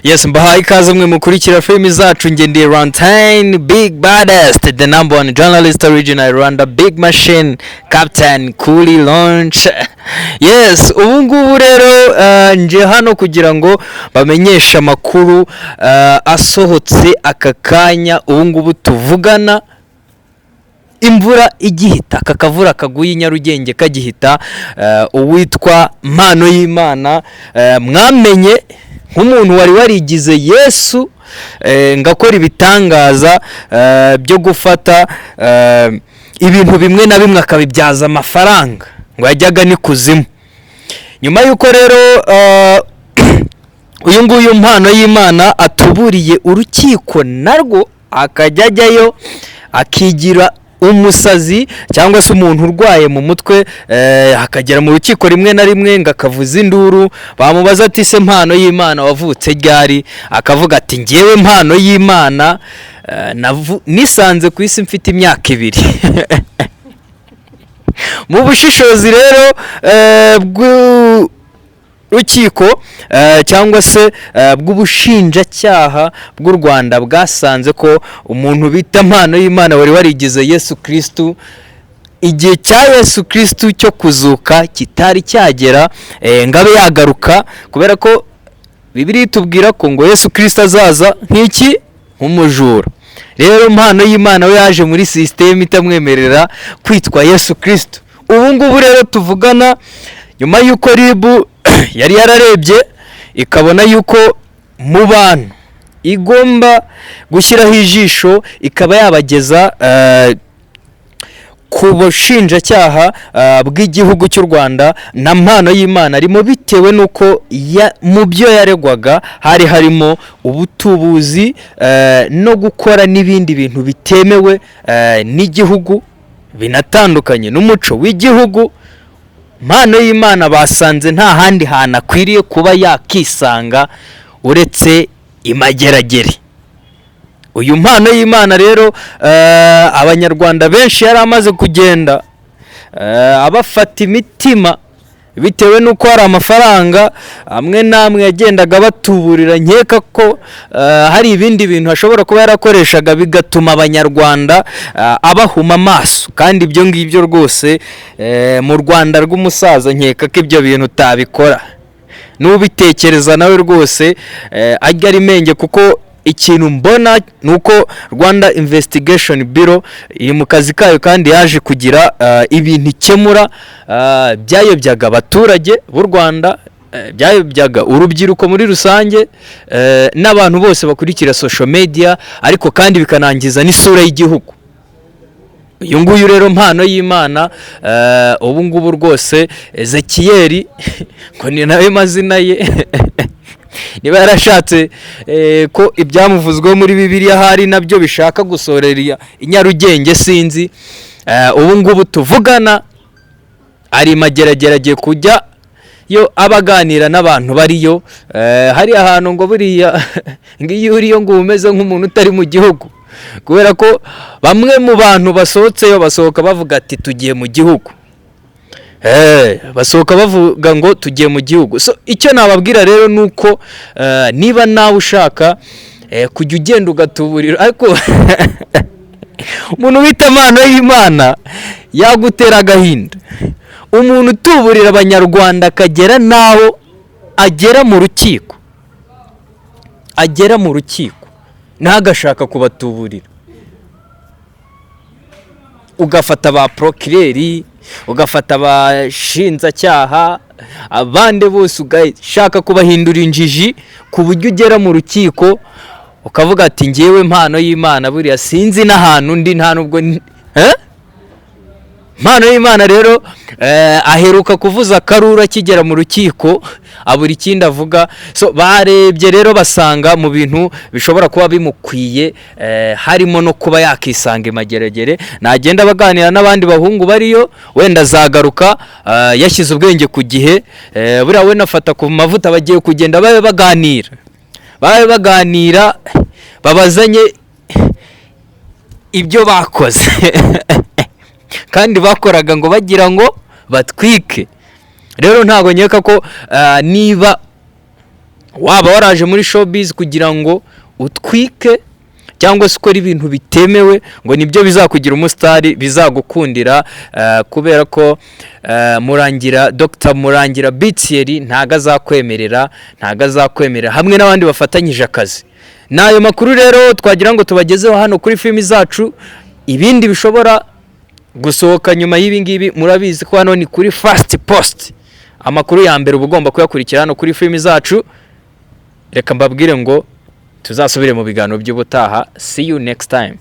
Yes, mbahaye ikaze mwe mukurikira filimi zacu nge ndi Runtime Big Baddest, the number one journalist original Rwanda Big Machine, Captain Kuli Launch. Yes, ubu ngubu rero nje hano kugira ngo bamenyeshe amakuru asohotse aka kanya. Ubu ngubu tuvugana imvura igihita, kakavura kaguye Nyarugenge kagihita, uwitwa Mpano y'Imana mwamenye nk'umuntu wari warigize Yesu, ngakora ibitangaza byo gufata ibintu bimwe na bimwe akabibyaza amafaranga ngo yajyaga ni kuzimu. Nyuma yuko rero uyu nguyu Mpano y'Imana atuburiye urukiko narwo akajyayo akigira umusazi cyangwa se umuntu urwaye mu mutwe, hakagera mu rukiko rimwe na rimwe ngakavuza induru. Bamubaza ati se Mpano y'Imana wavutse ryari? Akavuga ati ngewe Mpano y'Imana nisanze ku isi mfite imyaka 2. Mu bushishozi rero bw'urukiko cyangwa se bw'ubushinjacyaha bw'u Rwanda bwasanze ko umuntu bita Mpano y'Imana wari warigize Yesu Kristo, igihe cya Yesu Kristo cyo kuzuka kitari cyagera ngabe yagaruka, kubera ko Bibiliya itubwira ko ngo Yesu Kristo azaza nk'iki? Nk'umujura. Rero Mpano y'Imana we yaje muri system itamwemerera kwitwa Yesu Kristo. Ubu ngubu rero tuvugana, nyuma yuko ribu yari yararebye ikabona yuko mu bantu igomba gushyiraho ijisho ikaba yabageza ku bushinjacyaha bw'igihugu cy'u Rwanda na Mpano y'Imana arimo, bitewe nuko mu byo yaregwaga hari harimo ubutubuzi no gukora n'ibindi bintu bitemewe n'igihugu, binatandukanye n'umuco w'igihugu. Mpano y'Imana basanze nta handi hantu akwiriye kuba yakisanga uretse imageragere. Uyu Mpano y'Imana rero abanyarwanda benshi yari amaze kugenda abafata imitima bitewe nuko hari amafaranga amwe namwe yagendaga batuburira. Nkeka ko hari ibindi bintu ashobora kuba yarakoreshaga bigatuma abanyarwanda abahuma amaso, kandi ibyo ngibyo rwose mu Rwanda rw'umusaza nkeka ko ibyo bintu utabikora. N'ubitekereza nawe rwose ajya ari menge, kuko ikintu mbona nuko Rwanda Investigation Bureau iri mu kazi kayo kandi yaje kugira ibintu ikemura byayobyaga abaturage b'u Rwanda, byayobyaga urubyiruko muri rusange n'abantu bose bakurikira social media, ariko kandi bikanangiza n'isura y'igihugu. Uyu nguyu rero Mpano y'Imana ubu ngubu rwose Ezekiyeli ngo ni nawe mazina ye niba yarashatse ko ibyamuvuzweho muri Bibiliya hari nabyo bishaka gusorera Nyarugenge sinzi. Ubu ngubu tuvugana ari magerageragiye kujya yo abaganira n'abantu bariyo. Hari ahantu ngo buriya ngiyo uriyo ngo umeze nk'umuntu utari mu gihugu, kubera ko bamwe mu bantu basohotseyo basohoka bavuga ati tugiye mu gihugu. Basohoka bavuga ngo tugiye mu gihugu. So icyo nababwira rero nuko niba nawe ushaka kujya ugenda ugatuburira, ariko umuntu bita Mpano y'Imana yagutera agahinda. Umuntu utuburira abanyarwanda akagera naho agera mu rukiko, ntagashaka kubatuburira, ugafata ba procureur, ugafata abashinjacyaha, abandi bose ugashaka kubahindura injiji, ku buryo ugera mu rukiko ukavuga ati ngewe Mpano y'Imana buriya sinzi n'ahantu ndi, nta nubwo Mpano y'Imana rero aheruka kuvuza karura akigera mu rukiko abura ikindi avuga. So barebye rero basanga mu bintu bishobora kuba bimukwiye harimo no kuba yakisanga imageragere. Nagenda baganira n'abandi bahungu bariyo, wenda zagaruka yashyize ubwenge ku gihe. Buriya we nafata ku mavuta bagiye kugenda babe baganira babazanye ibyo bakoze kandi bakoraga ngo bagira ngo batwike. Rero ntago nkeka ko niba waba waraje muri showbiz kugira ngo utwike cyangwa se ukora ibintu bitemewe ngo nibyo bizakugira umusitari, bizagukundira, kubera ko Dr Murangira Bitseri ntago azakwemerera hamwe n'abandi bafatanyije akazi. N'ayo makuru rero twagira ngo tubagezeho hano kuri filimi zacu. Ibindi bishobora gusohoka nyuma y'ibi ngibi murabizi ko hano ni kuri Fast Post. Amakuru ya mbere uba ugomba kuyakurikira hano kuri filimi zacu. Reka mbabwire ngo tuzasubire mu biganiro by'ubutaha. See you next time.